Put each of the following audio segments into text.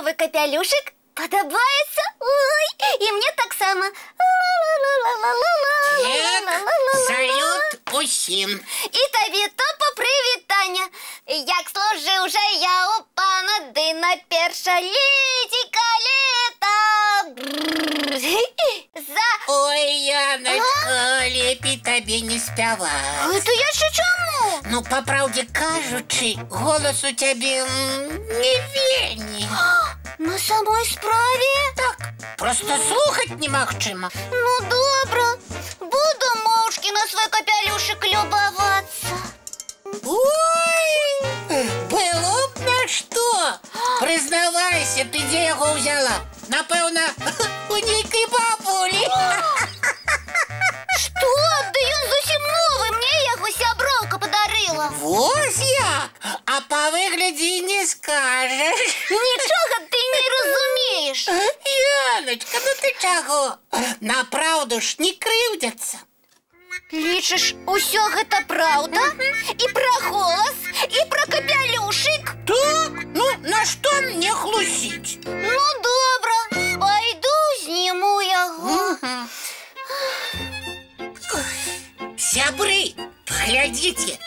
новый капелюшек подобается. Ой, и мне так само. Салют усім. І тобі топо привітання. Як служив уже я у пана Дина першолітіка літа. Ой, Яночка, лепей тобі не спявати. Это я ще чому? Ну, по правді кажучи, голос у тебе не вельми. На самой справі? Так, просто слухать немагчыма. Ну, добре. Буду мовчки на свой капелюшек любоваться. Ой, было б на что. Признавайся, ты где его взяла? Напевно, у нейкой бабулі. Что? Да ён зусім новый, мне яго сяброўка подарила. Вось як, а по выгляді не скажеш. Нічога ты не разумееш. Яночка, ну ты чаго? Направду ж не крыўдзяцца. Лічыш, усё гэта праўда? І пра голас, і пра капелюшек? Так, ну на што мне хлусіць? Ну, добра, пайду зніму яго. Сябры, глядзіце,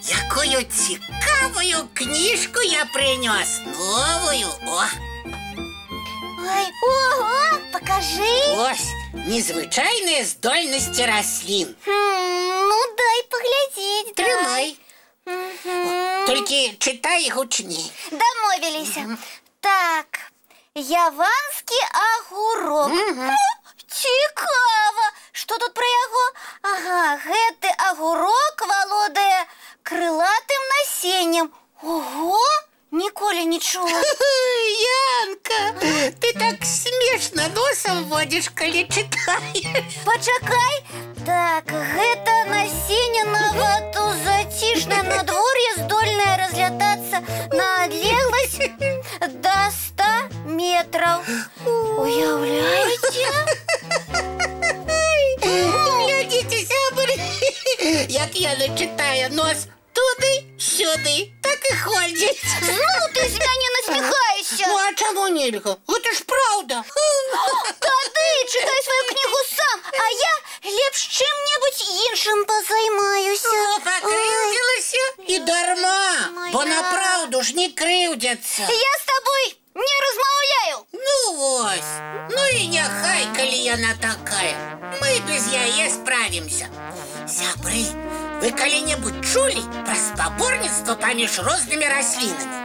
якую цікавую кніжку я прынёс. Новую, о! Ой, ого, покажи. Ось, незвычайныя здольнасці раслін. Ну, дай поглядеть. Трымай. Толькі чытай гучней. Домовились. Так, яванский огурок. Цікаво. Что тут про яго? Ага, гэты огурок валодае крылатым насеннем. Ого, ніколі не чула. Янка, ты так смешно носом водишь, калі читаешь. Пачакай. Так, гэта насенне нават у зацішнае надвор'е здольнае разлятацца на адлегласць до 100 метров. Уяўляеце? Глядите, сябры, як Яна читае нос туды-сюды, так и ходит. Ну, ты з мяне насміхаешся. Ну, а чаму нельга? Это ж правда. Тады читай свою книгу сам, а я лепш чым-небудзь іншым позаймаюся. Покрыўдзілася і дарма, бо направду ж не крыўдзяцца. Я з тобой не размаўляю. Ну вось, ну і няхай, калі яна такая. Мы без яе справімся. Сябры, вы калі-небудзь чулі пра спаборніцтва паміж рознымі раслінамі?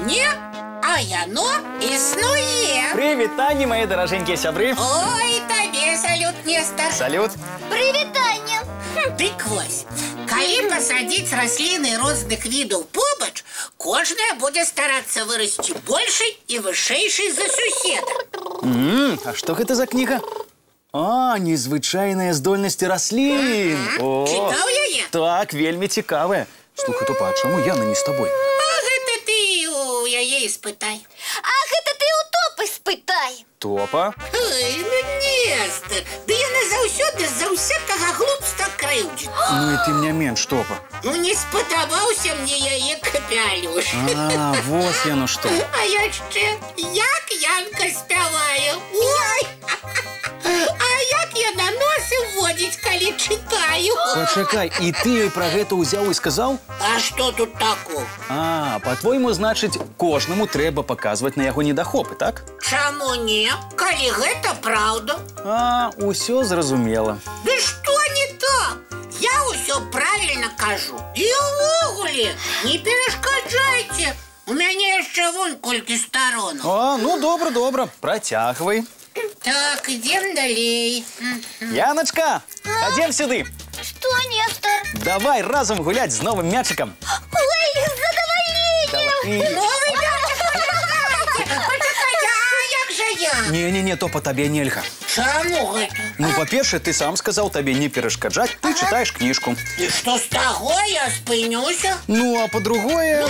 Не? А яно існуе. Привітанне, мои даражэнькія сябры. Ой, табе салют, Нестар. Салют. Привітанне. Дык вось, калі пасадзіць расліны розных відаў побач, кожная будзе старацца вырасці большай і вышэйшай за суседа. А што гэта за кніга? А, незвычайныя здольнасці раслін. Чытаў яе? Так, вельмі цікавая. Слухай, Топа, а чаму Яна не з табой? А гэта ты у яе спытай. А гэта ты у Топы спытай. Топа? Ой, ну Нестар, да яна заўсёды за ўсякага глупства крыўдзіць. Ну і тым не менш, Топа. Ну не спадабаўся мне яе капелюш. А, вось яно што. А яшчэ, як Янка спявае. Ой! А як яна носы водзіць, калі чытаю. Пачакай, і ты ёй пра гэта ўзяў і сказаў? А што тут такого? А, па-твойму, значыць, кожнаму трэба паказваць на яго недахопы, так? Чаму не? Калі гэта праўда? А, усё зразумела. Да што не так? Я ўсё правільна кажу. І ўвогуле, не перашкаджайце. У мяне яшчэ вон колькі старонаў. А, ну добра, добра, працягвай. Так, ідзем далей. Яночка, хадзем сюды. Что, Нестор? Давай разом гулять з новым мячиком. Ой, с задоволением. Новый мячик? Почекайте, а як жа я? Не-не-не, Топа, табе нельга. Чаму гэта? Ну, па-першае, ты сам сказаў табе не перашкаджаць, ты чытаеш кніжку. І што з таго я спынюся? Ну, а па-другое...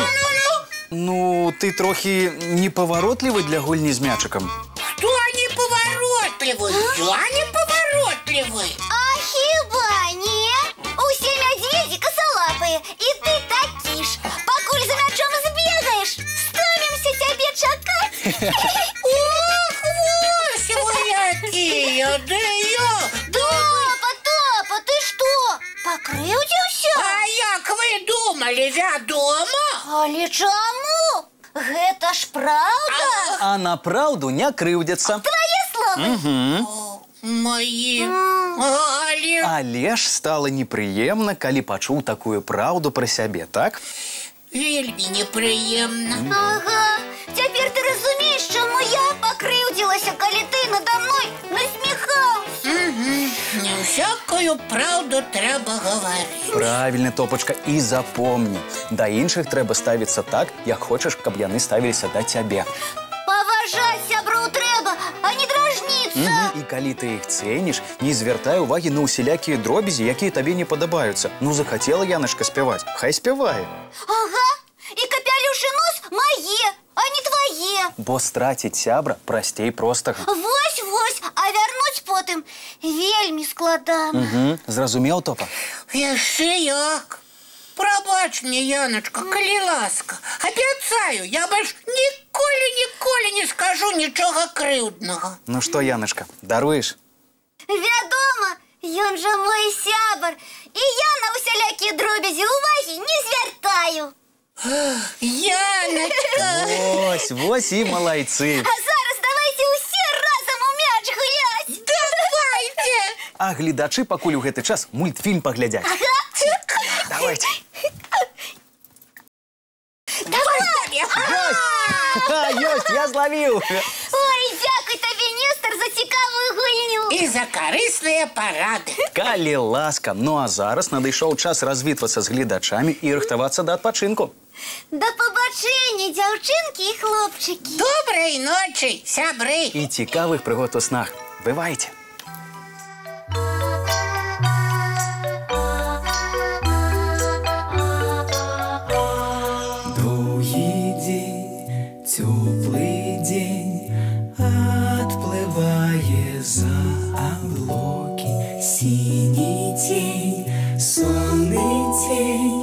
Ну, ты трохі непаваротлівы для гульні з мячиком. Хто непаваротлівы? Я непаваротлівы. А хіба не? Усе мядзведзі косолапыя, і ты такі ж. Пакуль за мячом збегаеш, стомімся цябе чакаць. Ох, ось ви які, де я? Топа, ты что, покрыўдзіўся? А як ви думали, вядома? Але чаму? Гэта ж праўда? А на праўду не крыўдзяцца. Твае словы? Мої, але... Але ж стала непрыемна, калі пачуў такую праўду пра сябе, так? Вельмі непрыемна. Ага, цяпер ты разумееш, чаму я пакрыўдзілася, калі ты надо мной насміхаўся. Не всякую праўду трэба гаварыць. Правільна, Топачка, і запомні. Да іншых трэба ставіцца так, як хочаш, каб яны ставіліся да цябе. Паважаць сяброў трэба, а не дражніцца. І калі ты іх цэніш, не звяртай увагі на ўсялякія дробязі, якія табе не падабаюцца. Ну, захацела Яначка спяваць, хай спявае. Ага, і капялюш і нос мае, а не твае. Бо страціць сябра прасцей простага. Вось, а вярнуць потым вельмі складана. Зразумеў, Топа? Яшчэ як. Прабач мне, Яночка, калі ласка. Абяцаю, я больш ніколі не скажу нічога крыўднага. Ну што, Яначка, даруеш? Вядома, ён жа мой сябар, і я на усялякія дробязі увагі не звяртаю. Яночка! Вось і малайцы. А зараз давайце ўсе разам у мяч гуляць. Давайте! А гледачы пакуль у гэты час мультфільм паглядзяць. Давайте. Давай! Ёсць, я злавіў. Ой, дзякуй табе, Нестар, за цікавую гульню. І за карысныя парады. Калі ласка. Ну а зараз надышоў час развітвацца з гледачамі і рыхтавацца да адпачынку. Да пабачэння, дзяўчынкі і хлопчыкі. Добрай ночы, сябры. І цікавых прыгод у снах. Бывайце. Теплый день отплывая за облаки, синий тень, сонный тень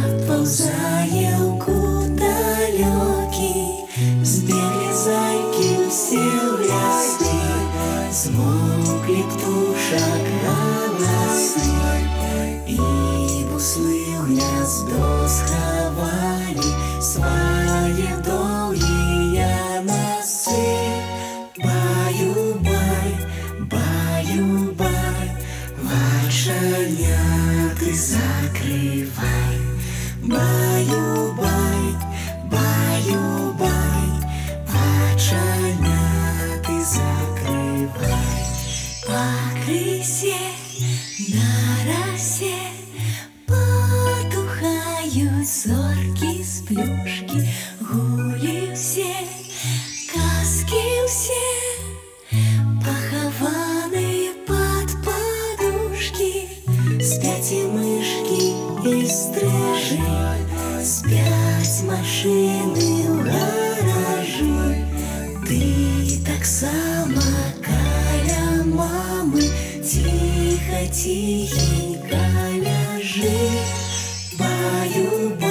отползая в кут далекий. Сбегли зайки все в леске, смолкли птушек голосы, и буслы в гнездо сховали свои долгие носы. Баю-бай, баю-бай, волшебняты закрывай. Баю-бай, баю-бай, волшебняты закрывай. По крысе на росе потухают зорки с плюшки, гули все, каски все, похованы под подушки. Спят и мышки, и стрижи, спят машины в гаражи. Ты так само каля мамы, тихо-тихенько ляжи. Баю-баю.